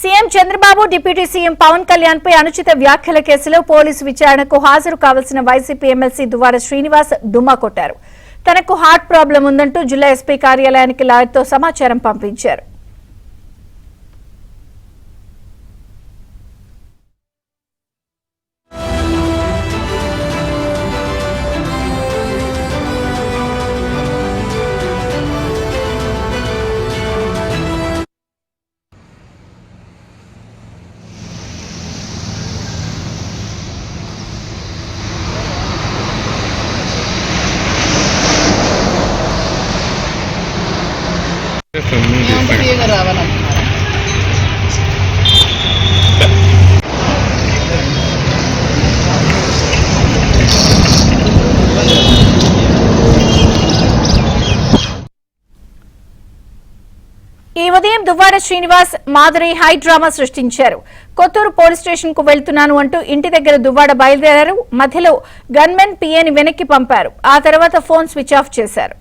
CM Chandrababu deputy CM Pawan Kalyan పై అనుచిత వ్యాఖ్యల కేసులో పోలీసు విచారణకు హాజరు కావాల్సిన వైసీపీ ఎమ్మెల్సీ దువ్వాడ శ్రీనివాస్ డుమ్మా కొట్టారు. తనకు హార్ట్ ప్రాబ్లం ఉందంటూ జిల్లా ఎస్పీ కార్యాలయానికి లాయర్తో సమాచారం పంపించారు. ఈ ఉదయం దువ్వాడ శ్రీనివాస్ మాధురి హై డ్రామా సృష్టించారు. కొత్తూరు పోలీస్ స్టేషన్ కు వెళ్తున్నాను అంటూ ఇంటి దగ్గర దువ్వాడ బయలుదేరారు. మధ్యలో గన్మెన్ పిఏని వెనక్కి పంపారు. ఆ తర్వాత ఫోన్ స్విచ్ ఆఫ్ చేశారు.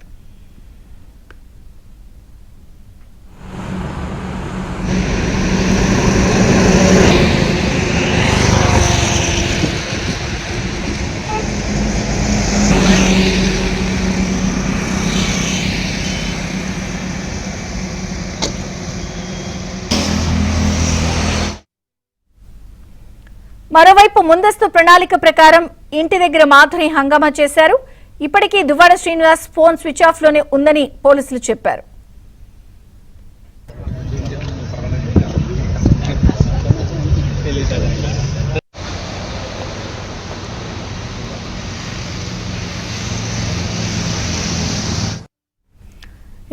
మరోవైపు ముందస్తు ప్రణాళిక ప్రకారం ఇంటి దగ్గర మాధురి హంగామా చేశారు. ఇప్పటికీ Duvvada Srinivas phone switch off లోనే ఉందని పోలీసులు చెప్పారు.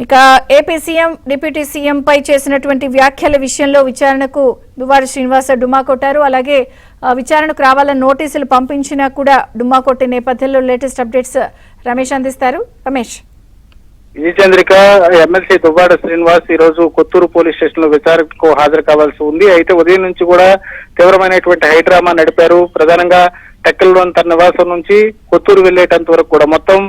ఇక ఏపీ సీఎం డిప్యూటీ సీఎం పై చేసినటువంటి వ్యాఖ్యల విషయంలో విచారణకు దువ్వాడ శ్రీనివాస్ డుమ్మా కొట్టారు. అలాగే విచారణకు రావాలని నోటీసులు పంపించినా కూడా డుమ్మా కొట్టే నేపథ్యంలో లేటెస్ట్ అప్డేట్స్ రమేష్ అందిస్తారు. రమేష్. ఈ చంద్రిక ఎమ్మెల్సీ దువ్వాడ శ్రీనివాస్ ఈ రోజు కొత్తూరు పోలీస్ స్టేషన్ లో విచారణకు హాజరు కావాల్సి ఉంది. అయితే ఉదయం నుంచి కూడా తీవ్రమైనటువంటి హైడ్రామా నడిపారు. ప్రధానంగా టెక్కల్లోని తన నివాసం నుంచి కొత్తూరు వెళ్లేటంత వరకు కూడా మొత్తం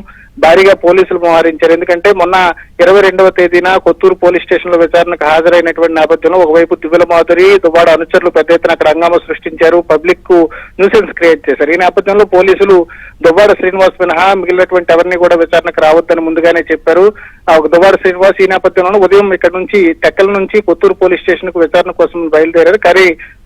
భారీగా పోలీసులు మోహరించారు. ఎందుకంటే మొన్న 22వ తేదీన కొత్తూరు పోలీస్ స్టేషన్ లో విచారణకు హాజరైనటువంటి నేపథ్యంలో ఒకవైపు దివ్యల మాధురి దువ్వాడ అనుచరులు పెద్ద ఎత్తున అక్కడ హంగామా సృష్టించారు, పబ్లిక్ కు న్యూసెన్స్ క్రియేట్ చేశారు. ఈ నేపథ్యంలో పోలీసులు దువ్వాడ శ్రీనివాస్ మినహా మిగిలినటువంటి ఎవరిని కూడా విచారణకు రావద్దని ముందుగానే చెప్పారు. దువ్వాడ శ్రీనివాస్ ఈ నేపథ్యంలో ఉదయం ఇక్కడ నుంచి టెక్కల నుంచి కొత్తూరు పోలీస్ స్టేషన్ కు విచారణ కోసం బయలుదేరారు. కానీ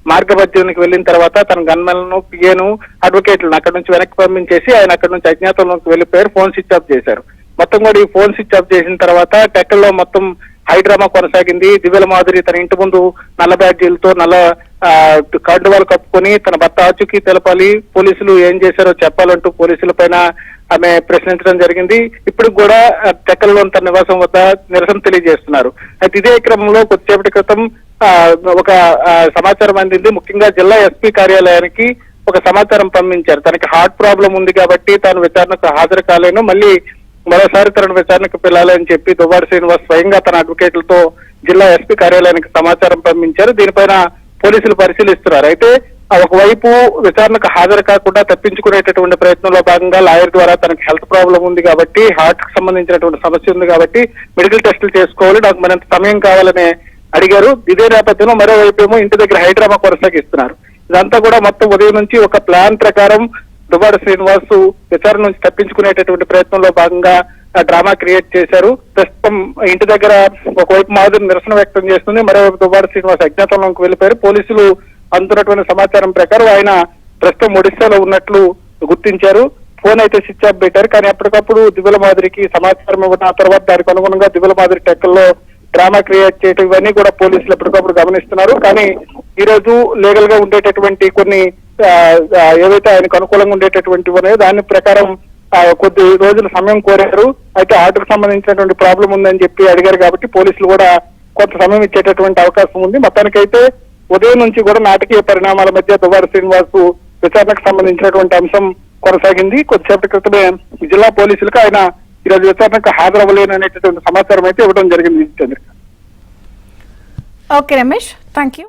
మార్గమధ్యానికి వెళ్లిన తర్వాత తన గన్మెన్లను పిఏను అడ్వకేట్లను అక్కడ నుంచి వెనక్కి పంపించేసి ఆయన అక్కడ నుంచి అజ్ఞాతంలోకి వెళ్లిపోయారు. ఫోన్ స్విచ్ ఆఫ్ చేశారు. మొత్తం కూడా ఈ ఫోన్ స్విచ్ ఆఫ్ చేసిన తర్వాత టెక్కల్లో మొత్తం హైడ్రామా కొనసాగింది. దివ్యల మాధురి తన ఇంటి ముందు నల్ల బ్యాడ్జీలతో నల్ల కండువాలు కప్పుకొని తన భర్త ఆచూకీ తెలపాలి, పోలీసులు ఏం చేశారో చెప్పాలంటూ పోలీసుల పైన ఆమె ప్రశ్నించడం జరిగింది. ఇప్పుడు కూడా టెక్కల్లోని తన నివాసం వద్ద నిరసన తెలియజేస్తున్నారు. అయితే ఇదే క్రమంలో కొద్దిసేపటి క్రితం ఒక సమాచారం అందింది. ముఖ్యంగా జిల్లా ఎస్పీ కార్యాలయానికి ఒక సమాచారం పంపించారు. తనకి హార్ట్ ప్రాబ్లం ఉంది కాబట్టి తాను విచారణకు హాజరు కాలేను, మళ్ళీ మరోసారి తనను విచారణకు పిల్లాలని చెప్పి దువ్వాడ శ్రీనివాస్ స్వయంగా తన అడ్వకేట్లతో జిల్లా ఎస్పీ కార్యాలయానికి సమాచారం పంపించారు. దీనిపైన పోలీసులు పరిశీలిస్తున్నారు. అయితే ఒకవైపు విచారణకు హాజరు కాకుండా తప్పించుకునేటటువంటి ప్రయత్నంలో భాగంగా లాయర్ ద్వారా తనకి హెల్త్ ప్రాబ్లం ఉంది కాబట్టి, హార్ట్ కు సంబంధించినటువంటి సమస్య ఉంది కాబట్టి మెడికల్ టెస్టులు చేసుకోవాలి, నాకు మరింత సమయం కావాలని అడిగారు. ఇదే నేపథ్యంలో మరోవైపు ఏమో ఇంటి దగ్గర హైడ్రామా కొనసాగిస్తున్నారు. ఇదంతా కూడా మొత్తం ఉదయం నుంచి ఒక ప్లాన్ ప్రకారం దువ్వాడ శ్రీనివాస్ విచారణ నుంచి తప్పించుకునేటటువంటి ప్రయత్నంలో భాగంగా డ్రామా క్రియేట్ చేశారు. ప్రస్తుతం ఇంటి దగ్గర ఒకవైపు మాధురి నిరసన వ్యక్తం చేస్తుంది, మరోవైపు దువ్వాడ శ్రీనివాస్ అజ్ఞాతంలోకి వెళ్లిపోయారు. పోలీసులు అందుతున్నటువంటి సమాచారం ప్రకారం ఆయన ప్రస్తుతం ఒడిశాలో ఉన్నట్లు గుర్తించారు. ఫోన్ అయితే స్విచ్ ఆఫ్ పెట్టారు. కానీ అప్పటికప్పుడు దివ్యల మాధురికి సమాచారం ఇవ్వడం, ఆ తర్వాత దానికి అనుగుణంగా దివ్యల మాధురి టెక్కల్లో డ్రామా క్రియేట్ చేయటం ఇవన్నీ కూడా పోలీసులు ఎప్పటికప్పుడు గమనిస్తున్నారు. కానీ ఈ రోజు లీగల్ గా ఉండేటటువంటి కొన్ని ఏవైతే ఆయనకు అనుకూలంగా ఉండేటటువంటి ఉన్నాయో దాని ప్రకారం కొద్ది రోజుల సమయం కోరారు. అయితే హార్ట్కు సంబంధించినటువంటి ప్రాబ్లం ఉందని చెప్పి అడిగారు కాబట్టి పోలీసులు కూడా కొంత సమయం ఇచ్చేటటువంటి అవకాశం ఉంది. మొత్తానికైతే ఉదయం నుంచి కూడా నాటకీయ పరిణామాల మధ్య దువ్వాడ శ్రీనివాస్ విచారణకు సంబంధించినటువంటి అంశం కొనసాగింది. కొద్దిసేపటి క్రితమే జిల్లా పోలీసులకు ఆయన ఈరోజు విచారణకు హాజరవ్వలేననేటటువంటి సమాచారం అయితే ఇవ్వడం జరిగింది. Chandrika. Okay Ramesh, thank you.